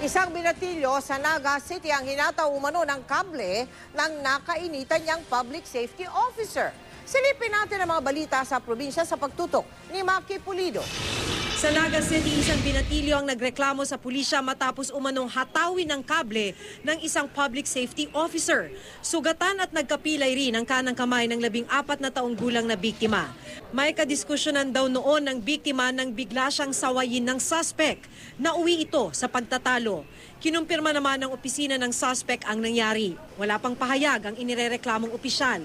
Isang binatilyo sa Naga City ang hinataw umano ng kable ng nakainitan niyang public safety officer. Silipin natin ang mga balita sa probinsya sa pagtutok ni Maki Pulido. Sa Naga City, isang binatilyo ang nagreklamo sa pulisya matapos umanong hatawin ng kable ng isang public safety officer. Sugatan at nagkapilay rin ang kanang kamay ng 14 na taong gulang na biktima. May kadiskusyonan daw noon ng biktima nang bigla siyang sawayin ng suspect. Nauwi ito sa pagtatalo. Kinumpirma naman ng opisina ng suspect ang nangyari. Wala pang pahayag ang inirereklamong opisyal.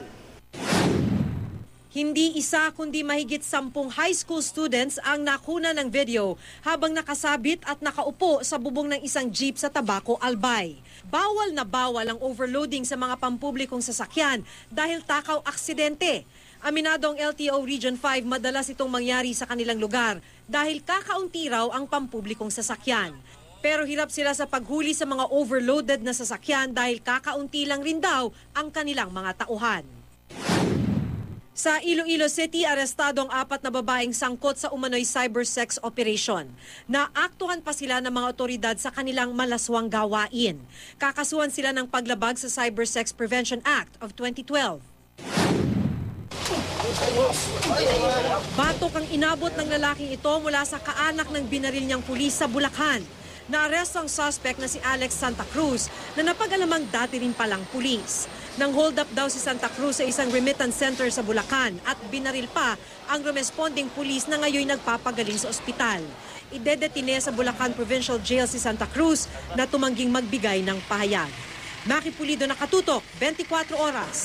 Hindi isa kundi mahigit 10 high school students ang nakuna ng video habang nakasabit at nakaupo sa bubong ng isang jeep sa Tabaco, Albay. Bawal na bawal ang overloading sa mga pampublikong sasakyan dahil takaw aksidente. Aminado ang LTO Region 5, madalas itong mangyari sa kanilang lugar dahil kakaunti raw ang pampublikong sasakyan. Pero hirap sila sa paghuli sa mga overloaded na sasakyan dahil kakaunti lang rin daw ang kanilang mga tauhan. Sa Iloilo City, arestado ang 4 na babaeng sangkot sa umano'y cybersex operation. Naaktuhan pa sila ng mga otoridad sa kanilang malaswang gawain. Kakasuhan sila ng paglabag sa Cybersex Prevention Act of 2012. Batok ang inabot ng lalaking ito mula sa kaanak ng binaril niyang pulis sa Bulacan. Naaresto ang suspect na si Alex Santa Cruz na napag-alamang dati rin palang pulis. Nang hold up daw si Santa Cruz sa isang remittance center sa Bulacan at binaril pa ang responding pulis na ngayon nagpapagaling sa ospital. Idedetine sa Bulacan Provincial Jail si Santa Cruz na tumangging magbigay ng pahayag. Maki Pulido, nakatutok, 24 oras.